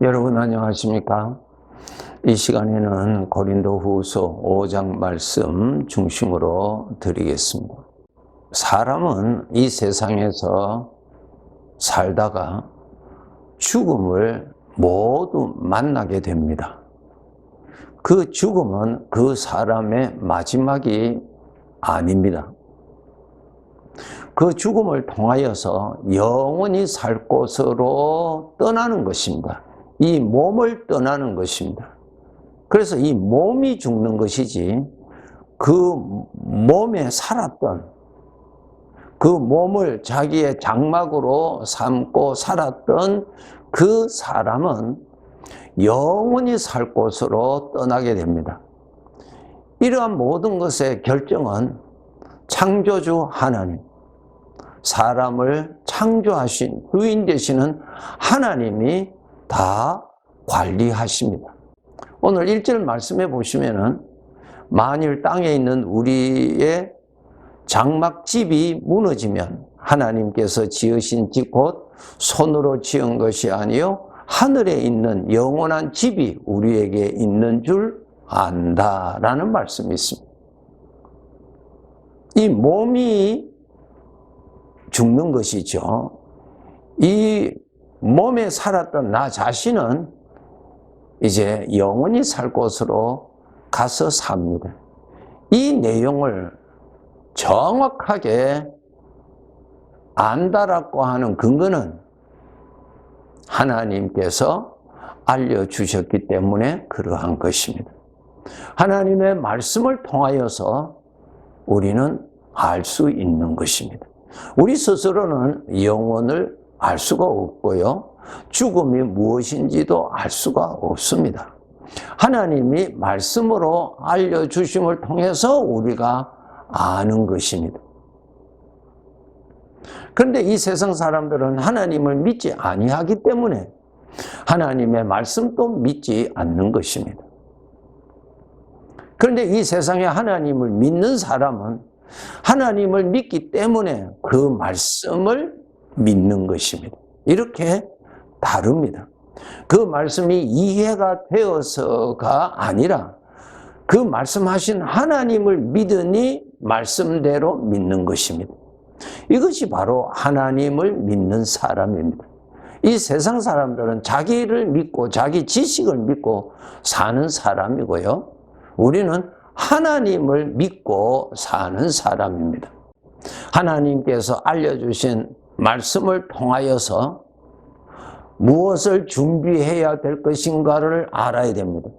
여러분 안녕하십니까? 이 시간에는 고린도후서 5장 말씀 중심으로 드리겠습니다. 사람은 이 세상에서 살다가 죽음을 모두 만나게 됩니다. 그 죽음은 그 사람의 마지막이 아닙니다. 그 죽음을 통하여서 영원히 살 곳으로 떠나는 것입니다. 이 몸을 떠나는 것입니다. 그래서 이 몸이 죽는 것이지 그 몸에 살았던 그 몸을 자기의 장막으로 삼고 살았던 그 사람은 영원히 살 곳으로 떠나게 됩니다. 이러한 모든 것의 결정은 창조주 하나님, 사람을 창조하신 주인 되시는 하나님이 다 관리하십니다. 오늘 1절 말씀해 보시면은 만일 땅에 있는 우리의 장막집이 무너지면 하나님께서 지으신 집 곧 손으로 지은 것이 아니요 하늘에 있는 영원한 집이 우리에게 있는 줄 안다라는 말씀이 있습니다. 이 몸이 죽는 것이죠. 이 몸에 살았던 나 자신은 이제 영원히 살 곳으로 가서 삽니다. 이 내용을 정확하게 안다라고 하는 근거는 하나님께서 알려주셨기 때문에 그러한 것입니다. 하나님의 말씀을 통하여서 우리는 알 수 있는 것입니다. 우리 스스로는 영혼을 알 수가 없고요. 죽음이 무엇인지도 알 수가 없습니다. 하나님이 말씀으로 알려주심을 통해서 우리가 아는 것입니다. 그런데 이 세상 사람들은 하나님을 믿지 아니하기 때문에 하나님의 말씀도 믿지 않는 것입니다. 그런데 이 세상에 하나님을 믿는 사람은 하나님을 믿기 때문에 그 말씀을 믿는 것입니다. 이렇게 다릅니다. 그 말씀이 이해가 되어서가 아니라 그 말씀하신 하나님을 믿으니 말씀대로 믿는 것입니다. 이것이 바로 하나님을 믿는 사람입니다. 이 세상 사람들은 자기를 믿고 자기 지식을 믿고 사는 사람이고요. 우리는 하나님을 믿고 사는 사람입니다. 하나님께서 알려주신 말씀을 통하여서 무엇을 준비해야 될 것인가를 알아야 됩니다.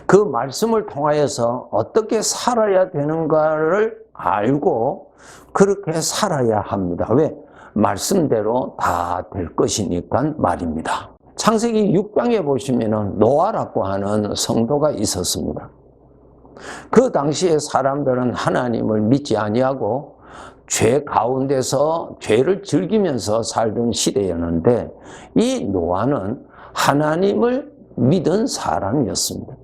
그 말씀을 통하여서 어떻게 살아야 되는가를 알고 그렇게 살아야 합니다. 왜? 말씀대로 다 될 것이니까 말입니다. 창세기 6장에 보시면 노아라고 하는 성도가 있었습니다. 그 당시에 사람들은 하나님을 믿지 아니하고 죄 가운데서 죄를 즐기면서 살던 시대였는데 이 노아는 하나님을 믿은 사람이었습니다.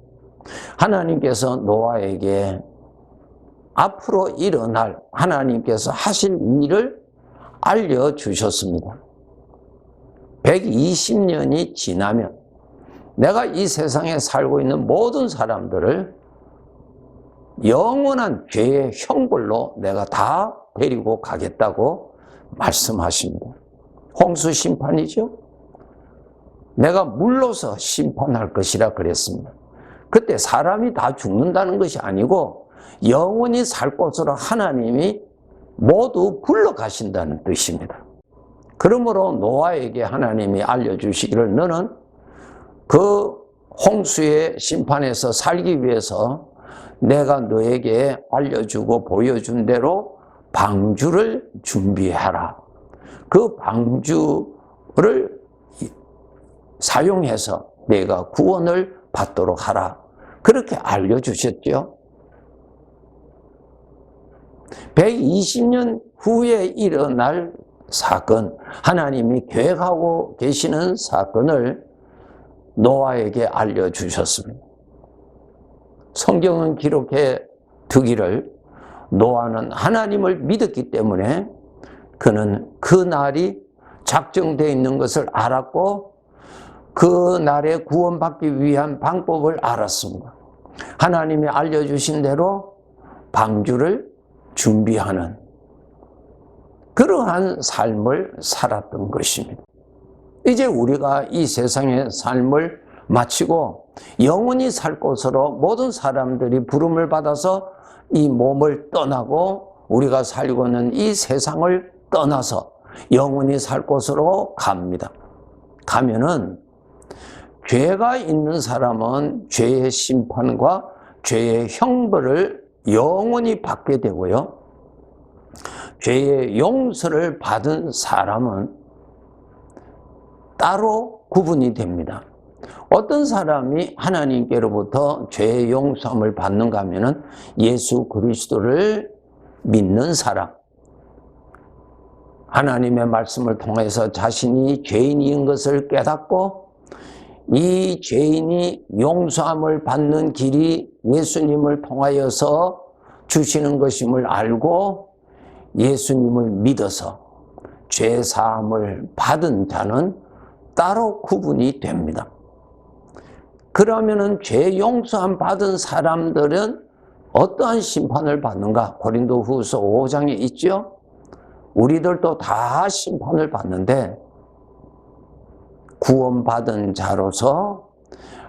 하나님께서 노아에게 앞으로 일어날 하나님께서 하실 일을 알려주셨습니다. 120년이 지나면 내가 이 세상에 살고 있는 모든 사람들을 영원한 죄의 형벌로 내가 다 데리고 가겠다고 말씀하십니다. 홍수 심판이죠. 내가 물로서 심판할 것이라 그랬습니다. 그때 사람이 다 죽는다는 것이 아니고 영원히 살 곳으로 하나님이 모두 불러가신다는 뜻입니다. 그러므로 노아에게 하나님이 알려주시기를 너는 그 홍수의 심판에서 살기 위해서 내가 너에게 알려주고 보여준 대로 방주를 준비해라. 그 방주를 사용해서 내가 구원을 받도록 하라. 그렇게 알려주셨죠. 120년 후에 일어날 사건, 하나님이 계획하고 계시는 사건을 노아에게 알려주셨습니다. 성경은 기록해 두기를 노아는 하나님을 믿었기 때문에 그는 그 날이 작정되어 있는 것을 알았고 그 날에 구원받기 위한 방법을 알았습니다. 하나님이 알려주신 대로 방주를 준비하는 그러한 삶을 살았던 것입니다. 이제 우리가 이 세상의 삶을 마치고 영원히 살 곳으로 모든 사람들이 부름을 받아서 이 몸을 떠나고 우리가 살고 있는 이 세상을 떠나서 영원히 살 곳으로 갑니다. 가면은 죄가 있는 사람은 죄의 심판과 죄의 형벌을 영원히 받게 되고요. 죄의 용서를 받은 사람은 따로 구분이 됩니다. 어떤 사람이 하나님께로부터 죄의 용서함을 받는가 하면은 예수 그리스도를 믿는 사람, 하나님의 말씀을 통해서 자신이 죄인인 것을 깨닫고 이 죄인이 용서함을 받는 길이 예수님을 통하여서 주시는 것임을 알고 예수님을 믿어서 죄 사함을 받은 자는 따로 구분이 됩니다. 그러면은 죄 용서함 받은 사람들은 어떠한 심판을 받는가? 고린도후서 5장에 있죠. 우리들도 다 심판을 받는데 구원받은 자로서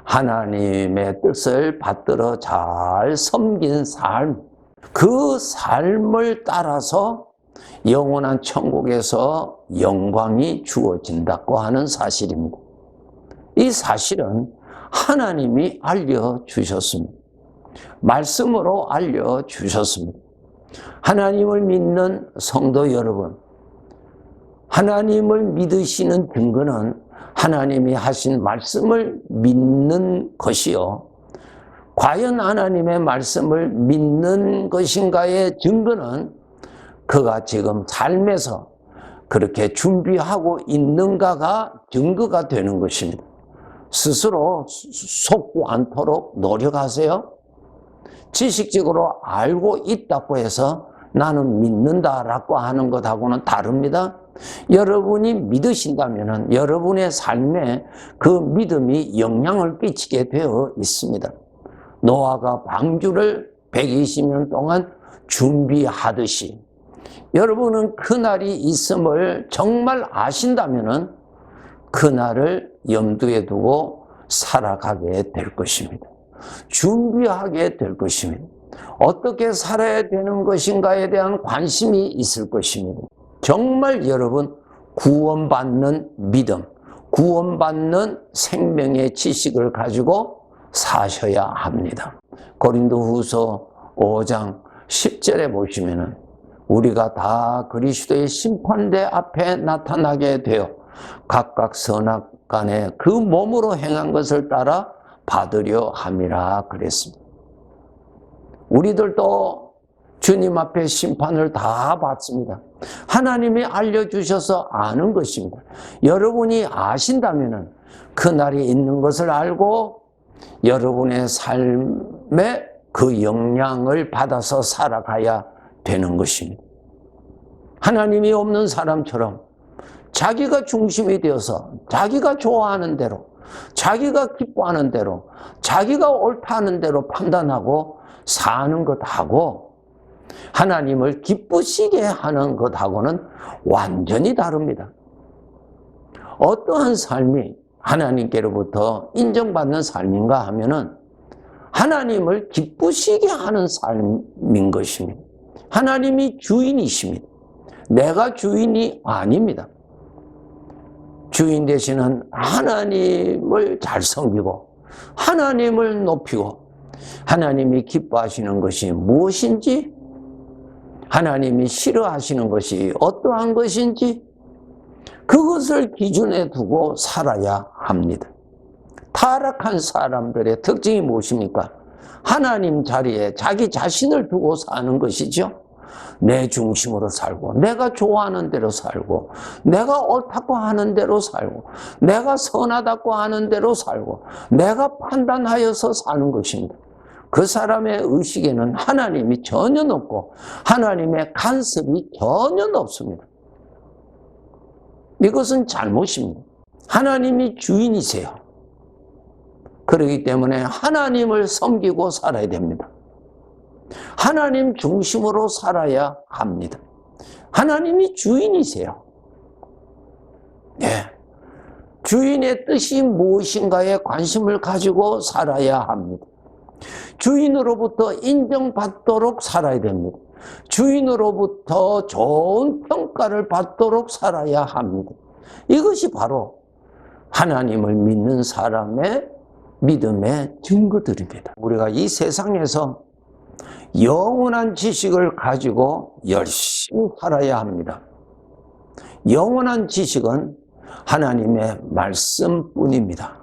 하나님의 뜻을 받들어 잘 섬긴 삶, 그 삶을 따라서 영원한 천국에서 영광이 주어진다고 하는 사실입니다. 이 사실은 하나님이 알려주셨습니다. 말씀으로 알려주셨습니다. 하나님을 믿는 성도 여러분, 하나님을 믿으시는 근거는 하나님이 하신 말씀을 믿는 것이요. 과연 하나님의 말씀을 믿는 것인가의 증거는 그가 지금 삶에서 그렇게 준비하고 있는가가 증거가 되는 것입니다. 스스로 속지 않도록 노력하세요. 지식적으로 알고 있다고 해서 나는 믿는다라고 하는 것하고는 다릅니다. 여러분이 믿으신다면 여러분의 삶에 그 믿음이 영향을 끼치게 되어 있습니다. 노아가 방주를 120년 동안 준비하듯이 여러분은 그날이 있음을 정말 아신다면 그날을 염두에 두고 살아가게 될 것입니다. 준비하게 될 것입니다. 어떻게 살아야 되는 것인가에 대한 관심이 있을 것입니다. 정말 여러분 구원받는 믿음, 구원받는 생명의 지식을 가지고 사셔야 합니다. 고린도후서 5장 10절에 보시면은 우리가 다 그리스도의 심판대 앞에 나타나게 되어 각각 선악간에 그 몸으로 행한 것을 따라 받으려 함이라 그랬습니다. 우리들도 주님 앞에 심판을 다 받습니다. 하나님이 알려주셔서 아는 것입니다. 여러분이 아신다면 그날이 있는 것을 알고 여러분의 삶에 그 영향을 받아서 살아가야 되는 것입니다. 하나님이 없는 사람처럼 자기가 중심이 되어서 자기가 좋아하는 대로, 자기가 기뻐하는 대로, 자기가 옳다는 대로 판단하고 사는 것하고 하나님을 기쁘시게 하는 것하고는 완전히 다릅니다. 어떠한 삶이 하나님께로부터 인정받는 삶인가 하면은 하나님을 기쁘시게 하는 삶인 것입니다. 하나님이 주인이십니다. 내가 주인이 아닙니다. 주인 되시는 하나님을 잘 섬기고 하나님을 높이고 하나님이 기뻐하시는 것이 무엇인지, 하나님이 싫어하시는 것이 어떠한 것인지 그것을 기준에 두고 살아야 합니다. 타락한 사람들의 특징이 무엇입니까? 하나님 자리에 자기 자신을 두고 사는 것이죠. 내 중심으로 살고, 내가 좋아하는 대로 살고, 내가 옳다고 하는 대로 살고, 내가 선하다고 하는 대로 살고, 내가 판단하여서 사는 것입니다. 그 사람의 의식에는 하나님이 전혀 없고 하나님의 간섭이 전혀 없습니다. 이것은 잘못입니다. 하나님이 주인이세요. 그렇기 때문에 하나님을 섬기고 살아야 됩니다. 하나님 중심으로 살아야 합니다. 하나님이 주인이세요. 네. 주인의 뜻이 무엇인가에 관심을 가지고 살아야 합니다. 주인으로부터 인정받도록 살아야 됩니다. 주인으로부터 좋은 평가를 받도록 살아야 합니다. 이것이 바로 하나님을 믿는 사람의 믿음의 증거들입니다. 우리가 이 세상에서 영원한 지식을 가지고 열심히 살아야 합니다. 영원한 지식은 하나님의 말씀뿐입니다.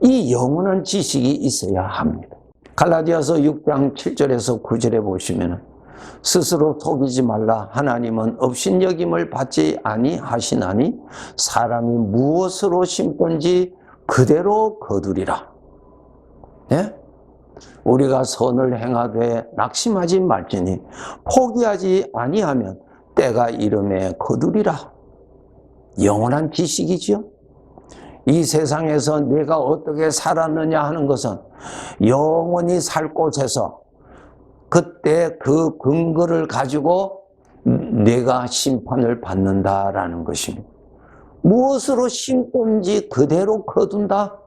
이 영원한 지식이 있어야 합니다. 갈라디아서 6장 7절에서 9절에 보시면 스스로 속이지 말라. 하나님은 업신여김을 받지 아니하시나니 사람이 무엇으로 심든지 그대로 거두리라. 네? 우리가 선을 행하되 낙심하지 말지니 포기하지 아니하면 때가 이름에 거두리라. 영원한 지식이지요. 이 세상에서 내가 어떻게 살았느냐 하는 것은 영원히 살 곳에서 그때 그 근거를 가지고 내가 심판을 받는다라는 것입니다. 무엇으로 심든지 그대로 거둔다.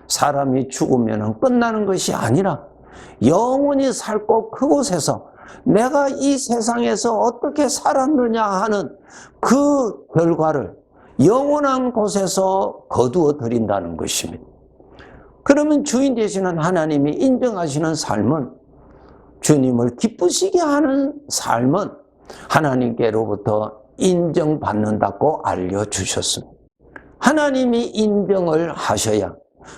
사람이 죽으면 끝나는 것이 아니라 영원히 살 곳 그곳에서 내가 이 세상에서 어떻게 살았느냐 하는 그 결과를 영원한 곳에서 거두어 드린다는 것입니다. 그러면 주인 되시는 하나님이 인정하시는 삶은, 주님을 기쁘시게 하는 삶은 하나님께로부터 인정받는다고 알려주셨습니다. 하나님이 인정을 하셔야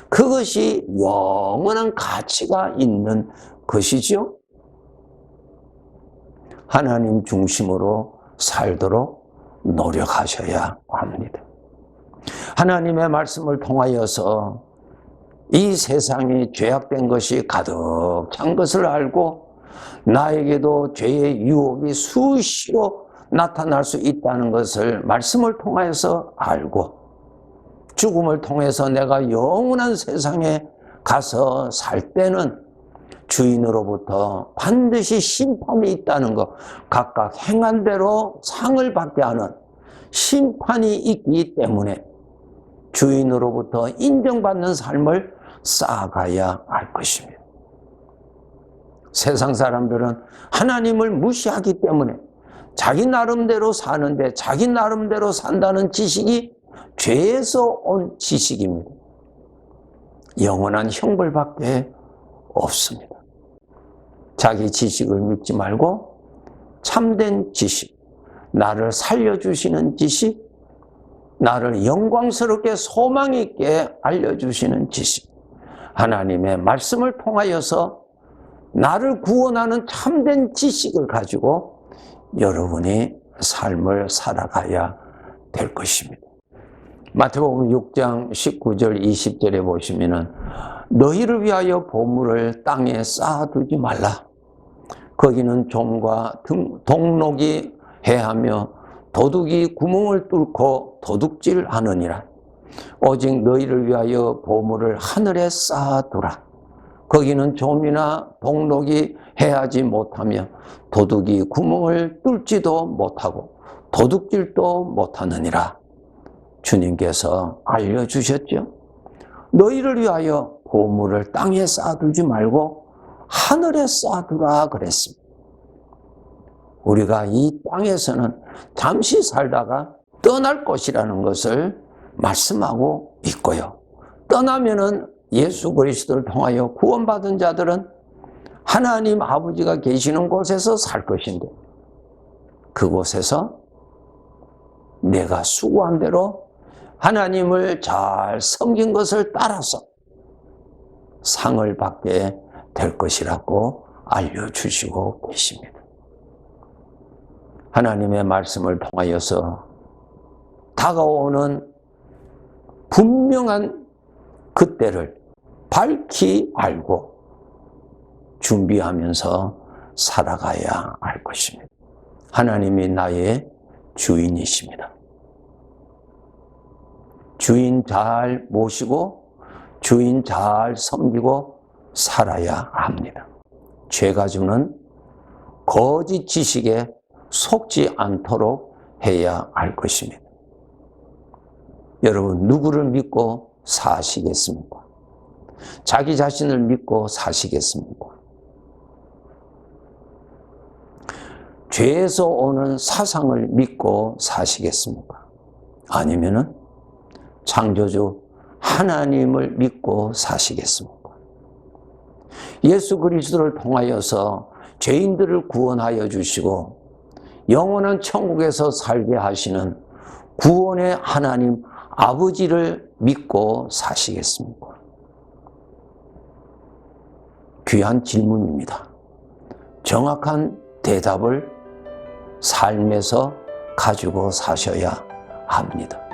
그것이 영원한 가치가 있는 것이지요. 하나님 중심으로 살도록 노력하셔야 합니다. 하나님의 말씀을 통하여서 이 세상에 죄악된 것이 가득 찬 것을 알고 나에게도 죄의 유혹이 수시로 나타날 수 있다는 것을 말씀을 통하여서 알고 죽음을 통해서 내가 영원한 세상에 가서 살 때는 주인으로부터 반드시 심판이 있다는 것, 각각 행한 대로 상을 받게 하는 심판이 있기 때문에 주인으로부터 인정받는 삶을 쌓아가야 할 것입니다. 세상 사람들은 하나님을 무시하기 때문에 자기 나름대로 사는데 자기 나름대로 산다는 지식이 죄에서 온 지식입니다. 영원한 형벌밖에 없습니다. 자기 지식을 믿지 말고 참된 지식, 나를 살려주시는 지식, 나를 영광스럽게 소망 있게 알려주시는 지식, 하나님의 말씀을 통하여서 나를 구원하는 참된 지식을 가지고 여러분이 삶을 살아가야 될 것입니다. 마태복음 6장 19절 20절에 보시면은 너희를 위하여 보물을 땅에 쌓아두지 말라. 거기는 좀과 동록이 해하며 도둑이 구멍을 뚫고 도둑질하느니라. 오직 너희를 위하여 보물을 하늘에 쌓아두라. 거기는 좀이나 동록이 해하지 못하며 도둑이 구멍을 뚫지도 못하고 도둑질도 못하느니라. 주님께서 알려주셨죠. 너희를 위하여 보물을 땅에 쌓아두지 말고 하늘에 쌓아두라 그랬습니다. 우리가 이 땅에서는 잠시 살다가 떠날 것이라는 것을 말씀하고 있고요. 떠나면은 예수 그리스도를 통하여 구원받은 자들은 하나님 아버지가 계시는 곳에서 살 것인데 그곳에서 내가 수고한 대로 하나님을 잘 섬긴 것을 따라서 상을 받게 될 것이라고 알려주시고 계십니다. 하나님의 말씀을 통하여서 다가오는 분명한 그때를 밝히 알고 준비하면서 살아가야 할 것입니다. 하나님이 나의 주인이십니다. 주인 잘 모시고 주인 잘 섬기고 살아야 합니다. 죄가 주는 거짓 지식에 속지 않도록 해야 할 것입니다. 여러분, 누구를 믿고 사시겠습니까? 자기 자신을 믿고 사시겠습니까? 죄에서 오는 사상을 믿고 사시겠습니까? 아니면은 창조주 하나님을 믿고 사시겠습니까? 예수 그리스도를 통하여서 죄인들을 구원하여 주시고 영원한 천국에서 살게 하시는 구원의 하나님 아버지를 믿고 사시겠습니까? 귀한 질문입니다. 정확한 대답을 삶에서 가지고 사셔야 합니다.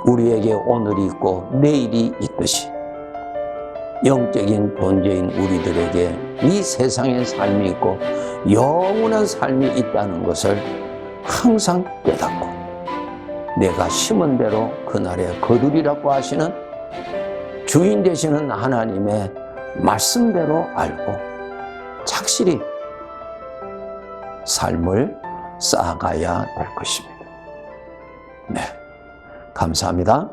우리에게 오늘이 있고 내일이 있듯이 영적인 존재인 우리들에게 이 세상의 삶이 있고 영원한 삶이 있다는 것을 항상 깨닫고 내가 심은 대로 그날에 거두리라고 하시는 주인 되시는 하나님의 말씀대로 알고 착실히 삶을 쌓아가야 할 것입니다. 네, 감사합니다.